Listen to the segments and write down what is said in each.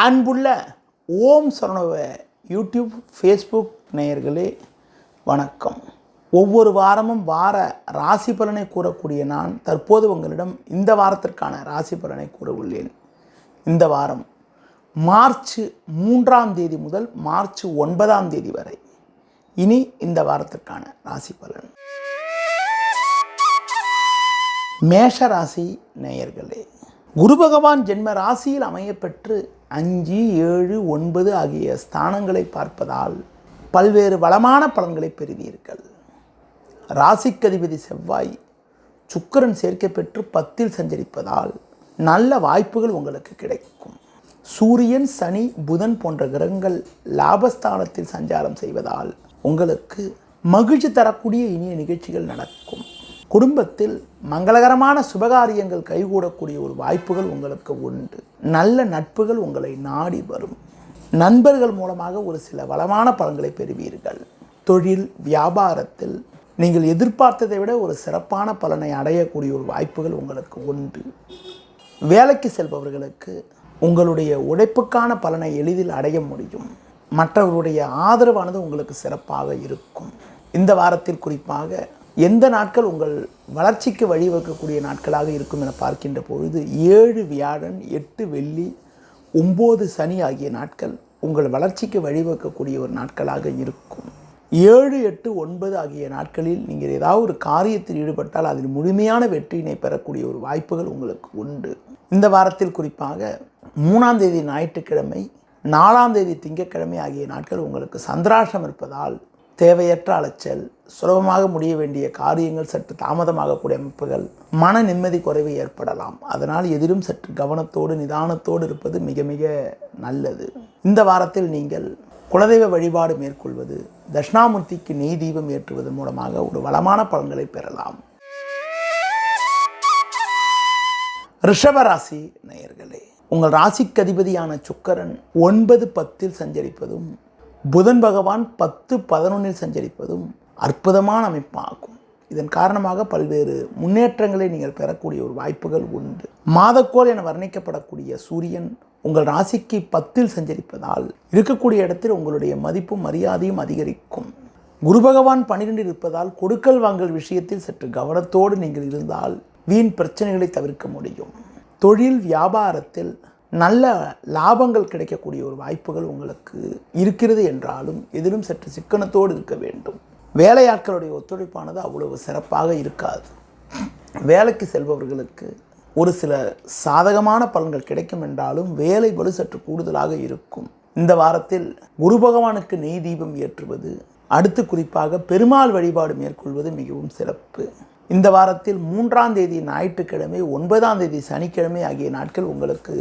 அன்புள்ள ஓம் சரணவ YouTube Facebook நேயர்களே வணக்கம். ஒவ்வொரு வாரமும் வார ராசி பலனை கூறக்கூடிய நான் தற்போது உங்களிடம் இந்த வாரத்திற்கான ராசி பலனை கூற உள்ளேன். இந்த வாரம் மார்ச் 3ஆம் தேதி முதல் மார்ச் 9ஆம் தேதி வரை. இனி இந்த வாரத்திற்கான ராசி பலன். மேஷ ராசி நேயர்களே, குரு பகவான் ஜென்ம ராசியில் அமையப்பெற்று 5, 7, 9 ஆகிய ஸ்தானங்களை பார்ப்பதால் பல்வேறு வளமான பலன்களை பெறுவீர்கள். ராசிக்கதிபதி செவ்வாய் சுக்கிரன் சேர்க்கை பெற்று 10இல் சஞ்சரிப்பதால் நல்ல வாய்ப்புகள் உங்களுக்கு கிடைக்கும். சூரியன், சனி, புதன் போன்ற கிரகங்கள் லாபஸ்தானத்தில் சஞ்சாரம் செய்வதால் உங்களுக்கு மகிழ்ச்சி தரக்கூடிய இனிய நிகழ்ச்சிகள் நடக்கும். குடும்பத்தில் மங்களகரமான சுபகாரியங்கள் கைகூடக்கூடிய ஒரு வாய்ப்புகள் உங்களுக்கு உண்டு. நல்ல நட்புகள் உங்களை நாடி வரும். நண்பர்கள் மூலமாக ஒரு சில வளமான பலன்களை பெறுவீர்கள். தொழில் வியாபாரத்தில் நீங்கள் எதிர்பார்த்ததை விட ஒரு சிறப்பான பலனை அடையக்கூடிய ஒரு வாய்ப்புகள் உங்களுக்கு உண்டு. வேலைக்கு செல்பவர்களுக்கு உங்களுடைய உழைப்புக்கான பலனை எளிதில் அடைய முடியும். மற்றவர்களுடைய ஆதரவானது உங்களுக்கு சிறப்பாக இருக்கும். இந்த வாரத்தில் குறிப்பாக எந்த நாட்கள் உங்கள் வளர்ச்சிக்கு வழிவகுக்கக்கூடிய நாட்களாக இருக்கும் என பார்க்கின்ற பொழுது 7 வியாழன், 8 வெள்ளி, 9 சனி ஆகிய நாட்கள் உங்கள் வளர்ச்சிக்கு வழிவகுக்கக்கூடிய ஒரு நாட்களாக இருக்கும். 7, 8, 9 ஆகிய நாட்களில் நீங்கள் ஏதாவது ஒரு காரியத்தில் ஈடுபட்டால் அதில் முழுமையான வெற்றியினை பெறக்கூடிய ஒரு வாய்ப்புகள் உங்களுக்கு உண்டு. இந்த வாரத்தில் குறிப்பாக 3ஆம் தேதி ஞாயிற்றுக்கிழமை, 4ஆம் தேதி திங்கட்கிழமை ஆகிய நாட்கள் உங்களுக்கு சந்திராஷ்டம் இருப்பதால் தேவையற்ற அலைச்சல், சுலபமாக முடிய வேண்டிய காரியங்கள் சற்று தாமதமாகக்கூடிய அமைப்புகள், மன நிம்மதி குறைவு ஏற்படலாம். அதனால் எதிலும் சற்று கவனத்தோடு நிதானத்தோடு இருப்பது மிக மிக நல்லது. இந்த வாரத்தில் நீங்கள் குலதெய்வ வழிபாடு மேற்கொள்வது, தட்சிணாமூர்த்திக்கு நெய் தீபம் ஏற்றுவதன் மூலமாக ஒரு வளமான பலன்களை பெறலாம். ரிஷபராசி நேயர்களே, உங்கள் ராசிக்கு அதிபதியான சுக்கிரன் 9, 10இல் சஞ்சரிப்பதும் புதன் பகவான் 10, 11இல் சஞ்சரிப்பதும் அற்புதமான அமைப்பாகும். இதன் காரணமாக பல்வேறு முன்னேற்றங்களை நீங்கள் பெறக்கூடிய ஒரு வாய்ப்புகள் உண்டு. மாதக்கோள் என வர்ணிக்கப்படக்கூடிய சூரியன் உங்கள் ராசிக்கு 10இல் சஞ்சரிப்பதால் இருக்கக்கூடிய இடத்தில் உங்களுடைய மதிப்பும் மரியாதையும் அதிகரிக்கும். குரு பகவான் 12இல் இருப்பதால் கொடுக்கல் வாங்கல் விஷயத்தில் சற்று கவனத்தோடு நீங்கள் இருந்தால் வீண் பிரச்சனைகளை தவிர்க்க முடியும். தொழில் வியாபாரத்தில் நல்ல லாபங்கள் கிடைக்கக்கூடிய ஒரு வாய்ப்புகள் உங்களுக்கு இருக்கிறது என்றாலும் எதிலும் சற்று சிக்கனத்தோடு இருக்க வேண்டும். வேலையாட்களுடைய ஒத்துழைப்பானது அவ்வளவு சிறப்பாக இருக்காது. வேலைக்கு செல்பவர்களுக்கு ஒரு சில சாதகமான பலன்கள் கிடைக்கும் என்றாலும் வேலை பளு சற்று கூடுதலாக இருக்கும். இந்த வாரத்தில் குரு பகவானுக்கு நெய் தீபம் ஏற்றுவது, அடுத்து குறிப்பாக பெருமாள் வழிபாடு மேற்கொள்வது மிகவும் சிறப்பு. இந்த வாரத்தில் 3ஆம் தேதி ஞாயிற்றுக்கிழமை, 9ஆம் தேதி சனிக்கிழமை ஆகிய நாட்கள் உங்களுக்கு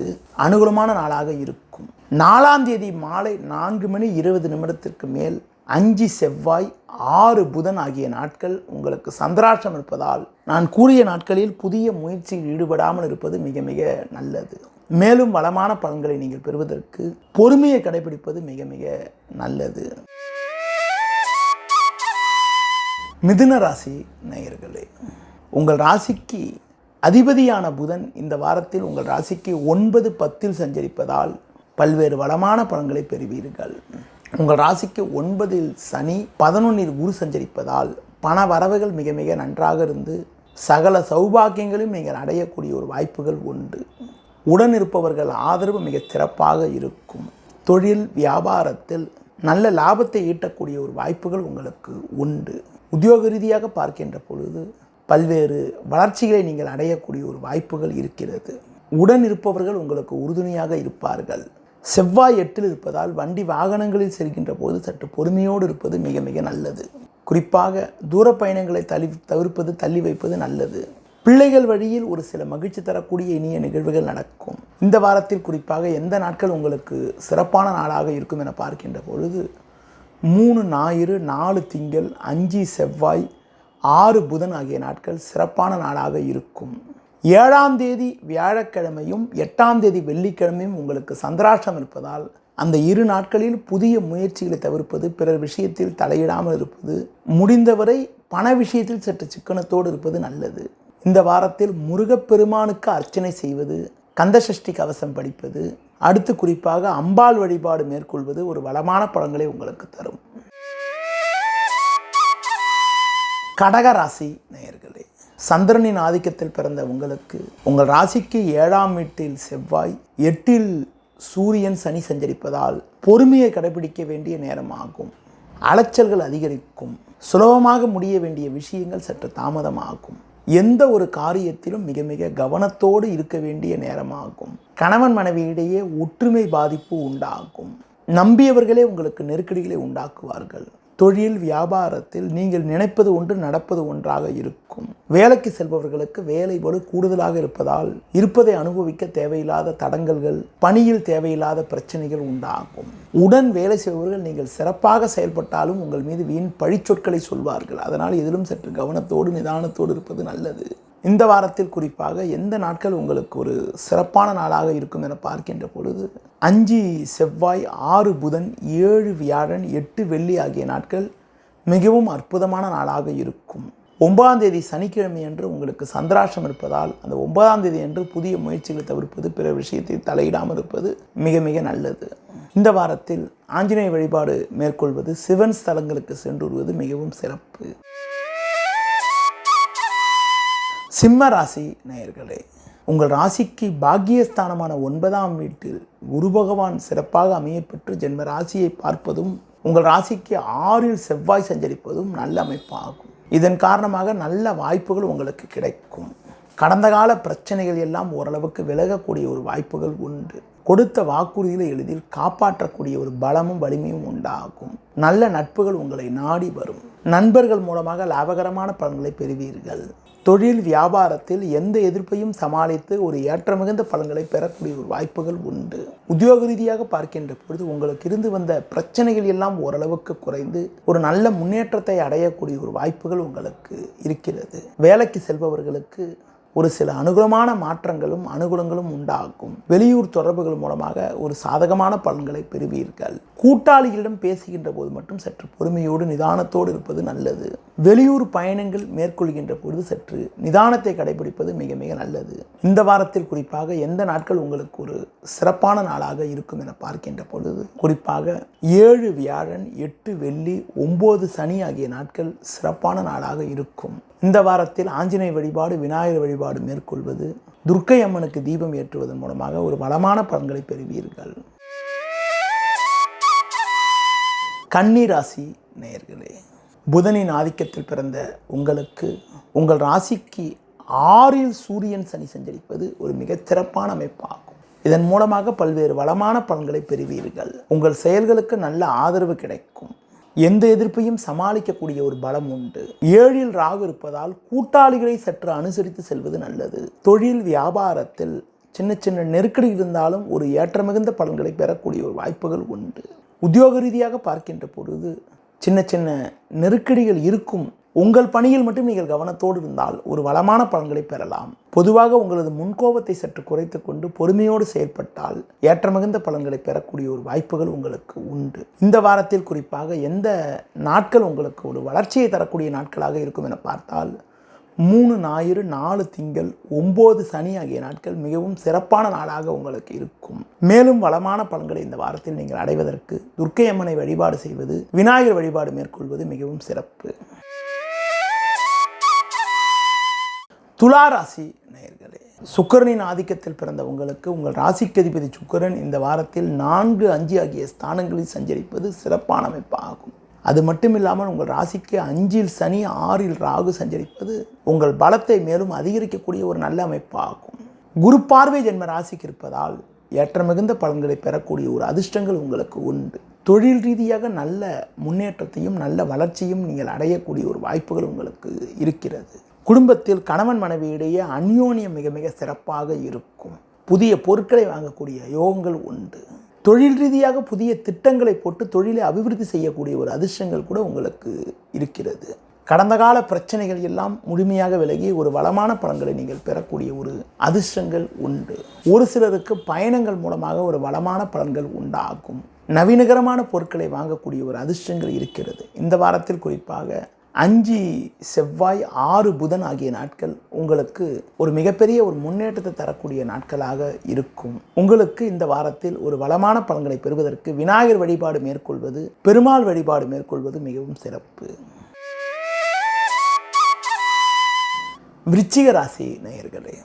அனுகூலமான நாளாக இருக்கும். 4ஆம் தேதி மாலை 4:20 மேல் 5 செவ்வாய், 6 புதன் ஆகிய நாட்கள் உங்களுக்கு சந்திராஷ்டம் இருப்பதால் நான் கூறிய நாட்களில் புதிய முயற்சியில் ஈடுபடாமல் இருப்பது மிக மிக நல்லது. மேலும் வளமான பலன்களை நீங்கள் பெறுவதற்கு பொறுமையை கடைபிடிப்பது மிக மிக நல்லது. மிதுன ராசி நேயர்களே, உங்கள் ராசிக்கு அதிபதியான புதன் இந்த வாரத்தில் உங்கள் ராசிக்கு 9, 10இல் சஞ்சரிப்பதால் பல்வேறு வளமான பலன்களை பெறுவீர்கள். உங்கள் ராசிக்கு 9இல் சனி, 11இல் குரு சஞ்சரிப்பதால் பண வரவுகள் மிக மிக நன்றாக இருந்து சகல சௌபாக்கியங்களையும் நீங்கள் அடையக்கூடிய ஒரு வாய்ப்புகள் உண்டு. உடன் இருப்பவர்கள் ஆதரவு மிக சிறப்பாக இருக்கும். தொழில் வியாபாரத்தில் நல்ல லாபத்தை ஈட்டக்கூடிய ஒரு வாய்ப்புகள் உங்களுக்கு உண்டு. உத்தியோக ரீதியாக பார்க்கின்ற பொழுது பல்வேறு வளர்ச்சிகளை நீங்கள் அடையக்கூடிய ஒரு வாய்ப்புகள் இருக்கிறது. உடன் இருப்பவர்கள் உங்களுக்கு உறுதுணையாக இருப்பார்கள். செவ்வாய் 8இல் இருப்பதால் வண்டி வாகனங்களில் செல்கின்ற போது சற்று பொறுமையோடு இருப்பது மிக மிக நல்லது. குறிப்பாக தூர பயணங்களை தள்ளி வைப்பது நல்லது. பிள்ளைகள் வழியில் ஒரு சில மகிழ்ச்சி தரக்கூடிய இனிய நிகழ்வுகள் நடக்கும். இந்த வாரத்தில் குறிப்பாக எந்த நாட்கள் உங்களுக்கு சிறப்பான நாளாக இருக்கும் என பார்க்கின்ற பொழுது 3 ஞாயிறு, 4 திங்கள், 5 செவ்வாய், 6 புதன் ஆகிய நாட்கள் சிறப்பான நாளாக இருக்கும். 7ஆம் தேதி வியாழக்கிழமையும் 8ஆம் தேதி வெள்ளிக்கிழமையும் உங்களுக்கு சந்திராஷ்டம் இருப்பதால் அந்த 2 நாட்களில் புதிய முயற்சிகளை தவிர்ப்பது, பிறர் விஷயத்தில் தலையிடாமல் இருப்பது, முடிந்தவரை பண விஷயத்தில் சற்று சிக்கனத்தோடு இருப்பது நல்லது. இந்த வாரத்தில் முருகப்பெருமானுக்கு அர்ச்சனை செய்வது, கந்தசஷ்டி கவசம் படிப்பது, அடுத்து குறிப்பாக அம்பாள் வழிபாடு மேற்கொள்வது ஒரு வளமான பலன்களை உங்களுக்கு தரும். கடக ராசி நேயர்களே, சந்திரனின் ஆதிக்கத்தில் பிறந்த உங்களுக்கு உங்கள் ராசிக்கு 7ஆம் வீட்டில் செவ்வாய், 8இல் சூரியன், சனி சஞ்சரிப்பதால் பொறுமையை கடைபிடிக்க வேண்டிய நேரமாகும். அலைச்சல்கள் அதிகரிக்கும். சுலபமாக முடிய வேண்டிய விஷயங்கள் சற்று தாமதமாகும். எந்த ஒரு காரியத்திலும் மிக மிக கவனத்தோடு இருக்க வேண்டிய நேரமாகும். கணவன் மனைவியிடையே ஒற்றுமை பாதிப்பு உண்டாகும். நம்பியவர்களே உங்களுக்கு நெருக்கடிகளை உண்டாக்குவார்கள். தொழில் வியாபாரத்தில் நீங்கள் நினைப்பது ஒன்று நடப்பது ஒன்றாக இருக்கும். வேலைக்கு செல்பவர்களுக்கு வேலை பளு கூடுதலாக இருப்பதால் இருப்பதை அனுபவிக்க தேவையில்லாத தடங்கல்கள், பணியில் தேவையில்லாத பிரச்சனைகள் உண்டாகும். உடன் வேலை செய்பவர்கள் நீங்கள் சிறப்பாக செயல்பட்டாலும் உங்கள் மீது வீண் பழிச்சொற்களை சொல்வார்கள். அதனால் எதிலும் சற்று கவனத்தோடு நிதானத்தோடு இருப்பது நல்லது. இந்த வாரத்தில் குறிப்பாக எந்த நாட்கள் உங்களுக்கு ஒரு சிறப்பான நாளாக இருக்கும் என பார்க்கின்ற பொழுது 5 செவ்வாய், 6 புதன், 7 வியாழன், 8 வெள்ளி ஆகிய நாட்கள் மிகவும் அற்புதமான நாளாக இருக்கும். 9ஆம் தேதி சனிக்கிழமை அன்று உங்களுக்கு சந்திராஷ்டம் இருப்பதால் அந்த 9ஆம் தேதி அன்று புதிய முயற்சிகளை தவிர்ப்பது, பிற விஷயத்தை தலையிடாமல் இருப்பது மிக மிக நல்லது. இந்த வாரத்தில் ஆஞ்சநேய வழிபாடு மேற்கொள்வது, சிவன் ஸ்தலங்களுக்கு சென்று வருவது மிகவும் சிறப்பு. சிம்ம ராசி நேயர்களே, உங்கள் ராசிக்கு பாக்கியஸ்தானமான 9ஆம் வீட்டில் குரு பகவான் சிறப்பாக அமையப்பெற்று ஜென்ம ராசியை பார்ப்பதும், உங்கள் ராசிக்கு 6இல் செவ்வாய் சஞ்சரிப்பதும் நல்ல அமைப்பாகும். இதன் காரணமாக நல்ல வாய்ப்புகள் உங்களுக்கு கிடைக்கும். கடந்த கால பிரச்சனைகள் எல்லாம் ஓரளவுக்கு விலகக்கூடிய ஒரு வாய்ப்புகள் உண்டு. கொடுத்த வாக்குறுதிகளை எளிதில் காப்பாற்றக்கூடிய ஒரு பலமும் வலிமையும் உண்டாகும். நல்ல நட்புகள் உங்களை நாடி வரும். நண்பர்கள் மூலமாக லாபகரமான பலன்களை பெறுவீர்கள். தொழில் வியாபாரத்தில் எந்த எதிர்ப்பையும் சமாளித்து ஒரு ஏற்ற மிகுந்த பலன்களை பெறக்கூடிய ஒரு வாய்ப்புகள் உண்டு. உத்தியோக ரீதியாக பார்க்கின்ற பொழுது உங்களுக்கு இருந்து வந்த பிரச்சனைகள் எல்லாம் ஓரளவுக்கு குறைந்து ஒரு நல்ல முன்னேற்றத்தை அடையக்கூடிய ஒரு வாய்ப்புகள் உங்களுக்கு இருக்கிறது. வேலைக்கு செல்பவர்களுக்கு ஒரு சில அனுகூலமான மாற்றங்களும் அனுகூலங்களும் உண்டாகும். வெளியூர் தொடர்புகள் மூலமாக ஒரு சாதகமான பலன்களை பெறுவீர்கள். கூட்டாளிகளிடம் பேசுகின்ற போது மட்டும் சற்று பொறுமையோடு நிதானத்தோடு இருப்பது நல்லது. வெளியூர் பயணங்கள் மேற்கொள்கின்ற பொழுது சற்று நிதானத்தை கடைபிடிப்பது மிக மிக நல்லது. இந்த வாரத்தில் குறிப்பாக எந்த நாட்கள் உங்களுக்கு ஒரு சிறப்பான நாளாக இருக்கும் என பார்க்கின்ற பொழுது குறிப்பாக 7 வியாழன், 8 வெள்ளி, 9 சனி ஆகிய நாட்கள் சிறப்பான நாளாக இருக்கும். இந்த வாரத்தில் ஆஞ்சநேய வழிபாடு, விநாயகர் வழிபாடு மேற்கொள்வது, துர்க்கை அம்மனுக்கு தீபம் ஏற்றுவதன் மூலமாக ஒரு வளமான பலன்களை பெறுவீர்கள். கன்னி ராசி நேயர்களே, புதனின் ஆதிக்கத்தில் பிறந்த உங்களுக்கு உங்கள் ராசிக்கு 6இல் சூரியன், சனி சஞ்சரிப்பது ஒரு மிகச்சிறப்பான அமைப்பாகும். இதன் மூலமாக பல்வேறு வளமான பலன்களை பெறுவீர்கள். உங்கள் செயல்களுக்கு நல்ல ஆதரவு கிடைக்கும். எந்த எதிர்ப்பையும் சமாளிக்கக்கூடிய ஒரு பலம் உண்டு. 7இல் ராகு இருப்பதால் கூட்டாளிகளை சற்று அனுசரித்து செல்வது நல்லது. தொழில் வியாபாரத்தில் சின்ன சின்ன நெருக்கடி இருந்தாலும் ஒரு ஏற்ற மிகுந்த பலன்களை பெறக்கூடிய ஒரு வாய்ப்புகள் உண்டு. உத்தியோக ரீதியாக பார்க்கின்ற பொழுது சின்ன சின்ன நெருக்கடிகள் இருக்கும். உங்கள் பணியில் மட்டும் நீங்கள் கவனத்தோடு இருந்தால் ஒரு வளமான பலன்களை பெறலாம். பொதுவாக உங்களது முன்கோபத்தை சற்று குறைத்து கொண்டு பொறுமையோடு செயல்பட்டால் ஏற்ற மிகுந்த பலன்களை பெறக்கூடிய ஒரு வாய்ப்புகள் உங்களுக்கு உண்டு. இந்த வாரத்தில் குறிப்பாக எந்த நாட்கள் உங்களுக்கு ஒரு வளர்ச்சியை தரக்கூடிய நாட்களாக இருக்கும் என பார்த்தால் 3 ஞாயிறு, 4 திங்கள், 9 சனி ஆகிய நாட்கள் மிகவும் சிறப்பான நாளாக உங்களுக்கு இருக்கும். மேலும் வளமான பலன்களை இந்த வாரத்தில் நீங்கள் அடைவதற்கு துர்க்கை அம்மனை வழிபாடு செய்வது, விநாயகர் வழிபாடு மேற்கொள்வது மிகவும் சிறப்பு. துலா ராசி நேயர்களே, சுக்கிரனின் ஆதிக்கத்தில் பிறந்த உங்களுக்கு உங்கள் ராசிக்கு அதிபதி சுக்கிரன் இந்த வாரத்தில் 4, 5 ஆகிய ஸ்தானங்களில் சஞ்சரிப்பது சிறப்பான அமைப்பாகும். அது மட்டும் இல்லாமல் உங்கள் ராசிக்கு 5இல் சனி, 6இல் ராகு சஞ்சரிப்பது உங்கள் பலத்தை மேலும் அதிகரிக்கக்கூடிய ஒரு நல்ல அமைப்பாகும். குரு பார்வை ஜென்ம ராசிக்கு இருப்பதால் ஏற்ற மிகுந்த பலன்களை பெறக்கூடிய ஒரு அதிர்ஷ்டங்கள் உங்களுக்கு உண்டு. தொழில் ரீதியாக நல்ல முன்னேற்றத்தையும் நல்ல வளர்ச்சியும் நீங்கள் அடையக்கூடிய ஒரு வாய்ப்புகள் உங்களுக்கு இருக்கிறது. குடும்பத்தில் கணவன் மனைவியிடையே அந்யோன்யம் மிக மிக சிறப்பாக இருக்கும். புதிய பொருட்களை வாங்கக்கூடிய யோகங்கள் உண்டு. தொழில் ரீதியாக புதிய திட்டங்களை போட்டு தொழிலை அபிவிருத்தி செய்யக்கூடிய ஒரு அதிர்ஷ்டங்கள் கூட உங்களுக்கு இருக்கிறது. கடந்த கால பிரச்சனைகள் எல்லாம் முழுமையாக விலகி ஒரு வளமான பலன்களை நீங்கள் பெறக்கூடிய ஒரு அதிர்ஷ்டங்கள் உண்டு. ஒரு சிலருக்கு பயணங்கள் மூலமாக ஒரு வளமான பலன்கள் உண்டாகும். நவீனகரமான பொருட்களை வாங்கக்கூடிய ஒரு அதிர்ஷ்டங்கள் இருக்கிறது. இந்த வாரத்தில் குறிப்பாக 5 செவ்வாய் 6 புதன் ஆகிய நாட்கள் உங்களுக்கு ஒரு மிகப்பெரிய ஒரு முன்னேற்றத்தை தரக்கூடிய நாட்களாக இருக்கும். உங்களுக்கு இந்த வாரத்தில் ஒரு வளமான பலன்களை பெறுவதற்கு விநாயகர் வழிபாடு மேற்கொள்வது, பெருமாள் வழிபாடு மேற்கொள்வது மிகவும் சிறப்பு. விருச்சிக ராசி நேயர்களே,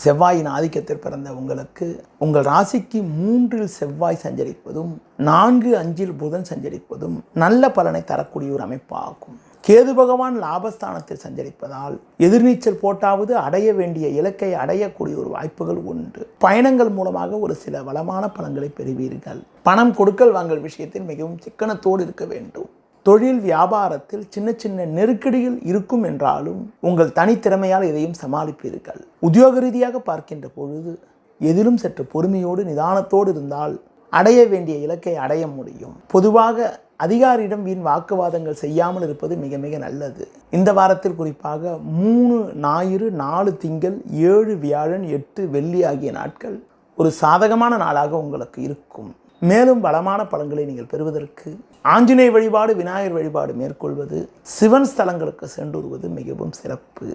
செவ்வாயின் ஆதிக்கத்தில் பிறந்த உங்களுக்கு உங்கள் ராசிக்கு 3 செவ்வாய் சஞ்சரிப்பதும் 4, 5 புதன் சஞ்சரிப்பதும் நல்ல பலனை தரக்கூடிய ஒரு அமைப்பாகும். கேது பகவான் லாபஸ்தானத்தில் சஞ்சரிப்பதால் எதிர்நீச்சல் போட்டாவது அடைய வேண்டிய இலக்கை அடையக்கூடிய ஒரு வாய்ப்புகள் உண்டு. பயணங்கள் மூலமாக ஒரு சில வளமான பலன்களை பெறுவீர்கள். பணம் கொடுக்கல் வாங்கல் விஷயத்தில் மிகவும் சிக்கனத்தோடு இருக்க வேண்டும். தொழில் வியாபாரத்தில் சின்ன சின்ன நெருக்கடிகள் இருக்கும் என்றாலும் உங்கள் தனித்திறமையால் இதையும் சமாளிப்பீர்கள். உத்தியோக ரீதியாக பார்க்கின்ற பொழுது எதிலும் சற்று பொறுமையோடு நிதானத்தோடு இருந்தால் அடைய வேண்டிய இலக்கை அடைய முடியும். பொதுவாக அதிகாரியிடம் வீண் வாக்குவாதங்கள் செய்யாமல் இருப்பது மிக மிக நல்லது. இந்த வாரத்தில் குறிப்பாக 3 ஞாயிறு 4 திங்கள் 7 வியாழன் 8 வெள்ளி ஆகிய நாட்கள் ஒரு சாதகமான நாளாக உங்களுக்கு இருக்கும். மேலும் பலமான பலன்களை நீங்கள் பெறுவதற்கு ஆஞ்சநேய வழிபாடு, விநாயகர் வழிபாடு மேற்கொள்வது, சிவன் ஸ்தலங்களுக்கு சென்றுவது மிகவும் சிறப்பு.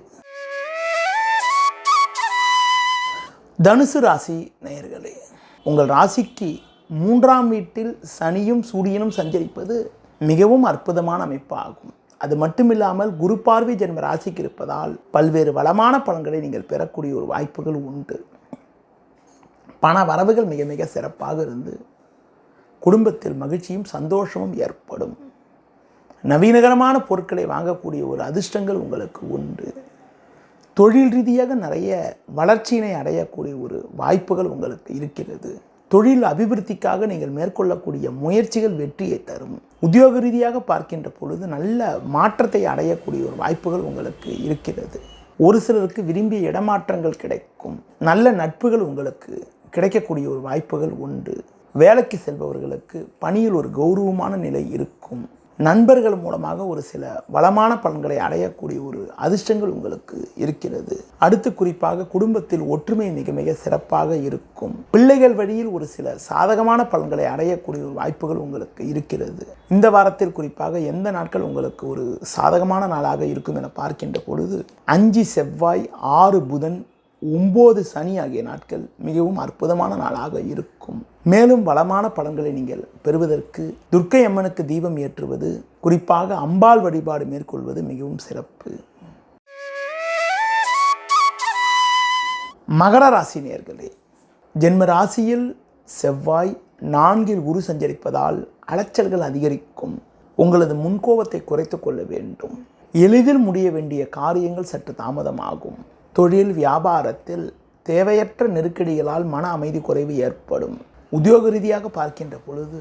தனுசு ராசி நேயர்களே, உங்கள் ராசிக்கு 3ஆம் வீட்டில் சனியும் சூரியனும் சஞ்சரிப்பது மிகவும் அற்புதமான அமைப்பாகும். அது மட்டுமில்லாமல் குரு பார்வை ஜென்ம ராசிக்கு இருப்பதால் பல்வேறு வளமான பலன்களை நீங்கள் பெறக்கூடிய ஒரு வாய்ப்புகள் உண்டு. பண வரவுகள் மிக மிக சிறப்பாக இருந்து குடும்பத்தில் மகிழ்ச்சியும் சந்தோஷமும் ஏற்படும். நவீனகரமான பொருட்களை வாங்கக்கூடிய ஒரு அதிர்ஷ்டங்கள் உங்களுக்கு உண்டு. தொழில் ரீதியாக நிறைய வளர்ச்சியினை அடையக்கூடிய ஒரு வாய்ப்புகள் உங்களுக்கு இருக்கிறது. தொழில் அபிவிருத்திக்காக நீங்கள் மேற்கொள்ளக்கூடிய முயற்சிகள் வெற்றியை தரும். உத்தியோக ரீதியாக பார்க்கின்ற பொழுது நல்ல மாற்றத்தை அடையக்கூடிய ஒரு வாய்ப்புகள் உங்களுக்கு இருக்கிறது. ஒரு சிலருக்கு விரும்பிய இடமாற்றங்கள் கிடைக்கும். நல்ல நட்புகள் உங்களுக்கு கிடைக்கக்கூடிய ஒரு வாய்ப்புகள் உண்டு. வேலைக்கு செல்பவர்களுக்கு பணியில் ஒரு கௌரவமான நிலை இருக்கும். நண்பர்கள் மூலமாக ஒரு சில வளமான பலன்களை அடையக்கூடிய ஒரு அதிர்ஷ்டங்கள் உங்களுக்கு இருக்கிறது. அடுத்து குறிப்பாக குடும்பத்தில் ஒற்றுமை மிக மிக சிறப்பாக இருக்கும். பிள்ளைகள் வழியில் ஒரு சில சாதகமான பலன்களை அடையக்கூடிய ஒரு வாய்ப்புகள் உங்களுக்கு இருக்கிறது. இந்த வாரத்தில் குறிப்பாக எந்த நாட்கள் உங்களுக்கு ஒரு சாதகமான நாளாக இருக்கும் என பார்க்கின்ற பொழுது 5 செவ்வாய் 6 புதன் 9 சனி ஆகிய நாட்கள் மிகவும் அற்புதமான நாளாக இருக்கும். மேலும் வளமான பலன்களை நீங்கள் பெறுவதற்கு துர்க்கை அம்மனுக்கு தீபம் ஏற்றுவது, குறிப்பாக அம்பாள் வழிபாடு மேற்கொள்வது மிகவும் சிறப்பு. மகர ராசி நேயர்களே, ஜென்ம ராசியில் செவ்வாய் 4 குரு சஞ்சரிப்பதால் அலைச்சல்கள் அதிகரிக்கும். உங்களது முன்கோபத்தை குறைத்து கொள்ள வேண்டும். எளிதில் முடிய வேண்டிய காரியங்கள் சற்று தாமதமாகும். தொழில் வியாபாரத்தில் தேவையற்ற நெருக்கடிகளால் மன அமைதி குறைவு ஏற்படும். உத்தியோக ரீதியாக பார்க்கின்ற பொழுது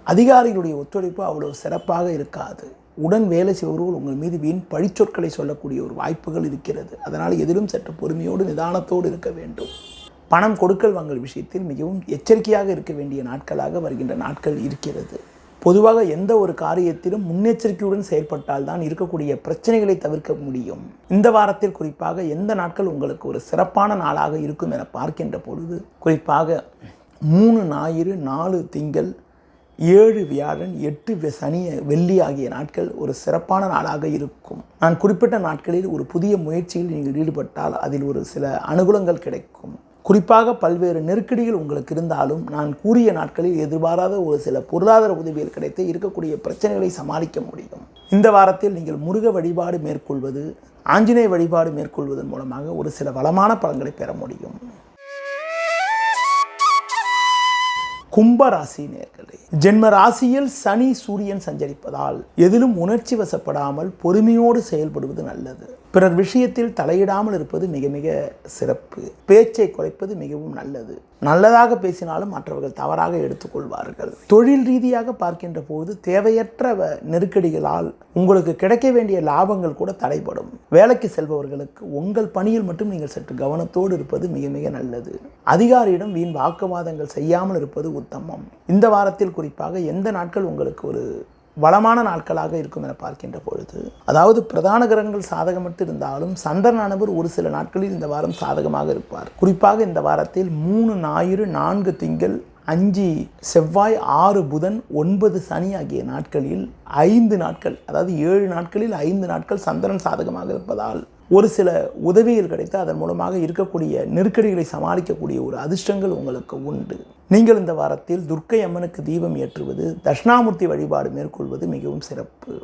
அதிகாரிகளுடைய ஒத்துழைப்பு அவ்வளவு சிறப்பாக இருக்காது. உடன் வேலை செய்பவர்கள் உங்கள் மீது வீண் பழிச்சொற்களை சொல்லக்கூடிய ஒரு வாய்ப்புகள் இருக்கிறது. அதனால் எதிலும் சற்று பொறுமையோடு நிதானத்தோடு இருக்க வேண்டும். பணம் கொடுக்கல் வாங்கல் விஷயத்தில் மிகவும் எச்சரிக்கையாக இருக்க வேண்டிய நாட்களாக வருகின்ற நாட்கள் இருக்கிறது. பொதுவாக எந்த ஒரு காரியத்திலும் முன்னெச்சரிக்கையுடன் செயல்பட்டால் தான் இருக்கக்கூடிய பிரச்சனைகளை தவிர்க்க முடியும். இந்த வாரத்தில் குறிப்பாக எந்த நாட்கள் உங்களுக்கு ஒரு சிறப்பான நாளாக இருக்கும் என பார்க்கின்ற பொழுது குறிப்பாக 3 ஞாயிறு 4 திங்கள் 7 வியாழன் 8 சனி வெள்ளி ஆகிய நாட்கள் ஒரு சிறப்பான நாளாக இருக்கும். நான் குறிப்பிட்ட நாட்களில் ஒரு புதிய முயற்சியில் நீங்கள் ஈடுபட்டால் அதில் ஒரு சில அனுகூலங்கள் கிடைக்கும். குறிப்பாக பல்வேறு நெருக்கடிகள் உங்களுக்கு இருந்தாலும் நான் கூறிய நாட்களில் எதிர்பாராத ஒரு சில பொருளாதார உதவிகள் கிடைத்து இருக்கக்கூடிய பிரச்சனைகளை சமாளிக்க முடியும். இந்த வாரத்தில் நீங்கள் முருக வழிபாடு மேற்கொள்வது, ஆஞ்சநேய வழிபாடு மேற்கொள்வதன் மூலமாக ஒரு சில வளமான பலன்களை பெற முடியும். கும்பராசி நேயர்களே, ஜென்ம ராசியில் சனி சூரியன் சஞ்சரிப்பதால் எதிலும் உணர்ச்சி வசப்படாமல் பொறுமையோடு செயல்படுவது நல்லது. பிறர் விஷயத்தில் தலையிடாமல் இருப்பது மிக மிக சிறப்பு. பேச்சை குறைப்பது மிகவும் நல்லது. நல்லதாக பேசினாலும் மற்றவர்கள் தவறாக எடுத்துக்கொள்வார்கள். தொழில் ரீதியாக பார்க்கின்ற போது தேவையற்ற நெருக்கடிகளால் உங்களுக்கு கிடைக்க வேண்டிய லாபங்கள் கூட தடைபடும். வேலைக்கு செல்பவர்களுக்கு உங்கள் பணியில் மட்டும் நீங்கள் சற்று கவனத்தோடு இருப்பது மிக மிக நல்லது. அதிகாரியிடம் வீண் வாக்குவாதங்கள் செய்யாமல் இருப்பது உத்தமம். இந்த வாரத்தில் குறிப்பாக எந்த நாட்கள் உங்களுக்கு ஒரு வளமான நாட்களாக இருக்கும் என பார்க்கின்ற பொழுது, அதாவது பிரதான கிரகங்கள் சாதகமற்று இருந்தாலும் சந்திரனானவர் ஒரு சில நாட்களில் இந்த வாரம் சாதகமாக இருப்பார். குறிப்பாக இந்த வாரத்தில் 3 ஞாயிறு 4 திங்கள் 5 செவ்வாய், 6 புதன், 9 சனி ஆகிய நாட்களில் 5 நாட்கள், அதாவது 7 நாட்களில் 5 நாட்கள் சந்திரன் சாதகமாக இருப்பதால் ஒரு சில உதவிகள் கிடைத்து அதன் மூலமாக இருக்கக்கூடிய நெருக்கடிகளை சமாளிக்கக்கூடிய ஒரு அதிர்ஷ்டங்கள் உங்களுக்கு உண்டு. நீங்கள் இந்த வாரத்தில் துர்க்கை அம்மனுக்கு தீபம் ஏற்றுவது, தட்சிணாமூர்த்தி வழிபாடு மேற்கொள்வது மிகவும் சிறப்பு.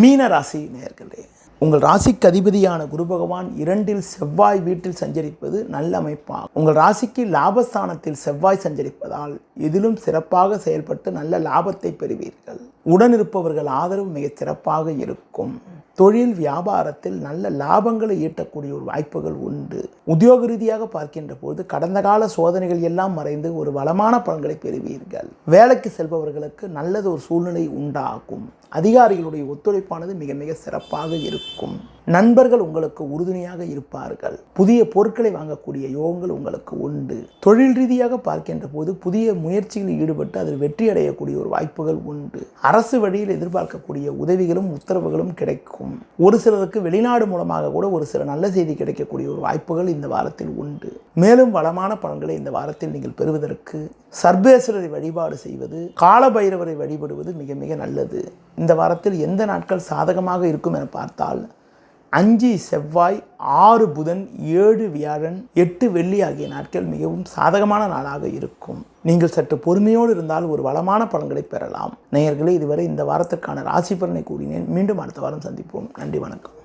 மீன ராசி நேயர்களே, உங்கள் ராசிக்கு அதிபதியான குரு பகவான் 2 செவ்வாய் வீட்டில் சஞ்சரிப்பது நல்ல அமைப்பாகும். உங்கள் ராசிக்கு லாபஸ்தானத்தில் செவ்வாய் சஞ்சரிப்பதால் எதிலும் சிறப்பாக செயல்பட்டு நல்ல லாபத்தை பெறுவீர்கள். உடனிருப்பவர்கள் ஆதரவு மிக சிறப்பாக இருக்கும். தொழில் வியாபாரத்தில் நல்ல லாபங்களை ஈட்டக்கூடிய ஒரு வாய்ப்புகள் உண்டு. உத்தியோக ரீதியாக பார்க்கின்ற போது கடந்த கால சோதனைகள் எல்லாம் மறைந்து ஒரு வளமான பலன்களை பெறுவீர்கள். வேலைக்கு செல்பவர்களுக்கு நல்லது ஒரு சூழ்நிலை உண்டாகும். அதிகாரிகளுடைய ஒத்துழைப்பானது மிக மிக சிறப்பாக இருக்கும். நண்பர்கள் உங்களுக்கு உறுதுணையாக இருப்பார்கள். புதிய பொருட்களை வாங்கக்கூடிய யோகங்கள் உங்களுக்கு உண்டு. தொழில் ரீதியாக பார்க்கின்ற போது புதிய முயற்சிகளில் ஈடுபட்டு அதில் வெற்றி அடையக்கூடிய ஒரு வாய்ப்புகள் உண்டு. அரசு வழியில் எதிர்பார்க்கக்கூடிய உதவிகளும் உத்தரவுகளும் கிடைக்கும். ஒரு சிலருக்கு வெளிநாடு மூலமாக கூட ஒரு சில நல்ல செய்தி கிடைக்கக்கூடிய ஒரு வாய்ப்புகள் இந்த வாரத்தில் உண்டு. மேலும் வளமான பலன்களை இந்த வாரத்தில் நீங்கள் பெறுவதற்கு சர்வேஸ்வரரை வழிபாடு செய்வது, காலபைரவரை வழிபடுவது மிக மிக நல்லது. இந்த வாரத்தில் எந்த நாட்கள் சாதகமாக இருக்கும் என பார்த்தால் 5 செவ்வாய், 6 புதன், 7 வியாழன், 8 வெள்ளி ஆகிய நாட்கள் மிகவும் சாதகமான நாளாக இருக்கும். நீங்கள் சற்று பொறுமையோடு இருந்தால் ஒரு வளமான பலன்களை பெறலாம். நேயர்களே, இதுவரை இந்த வாரத்திற்கான ராசி பலனை கூறினேன். மீண்டும் அடுத்த வாரம் சந்திப்போம். நன்றி, வணக்கம்.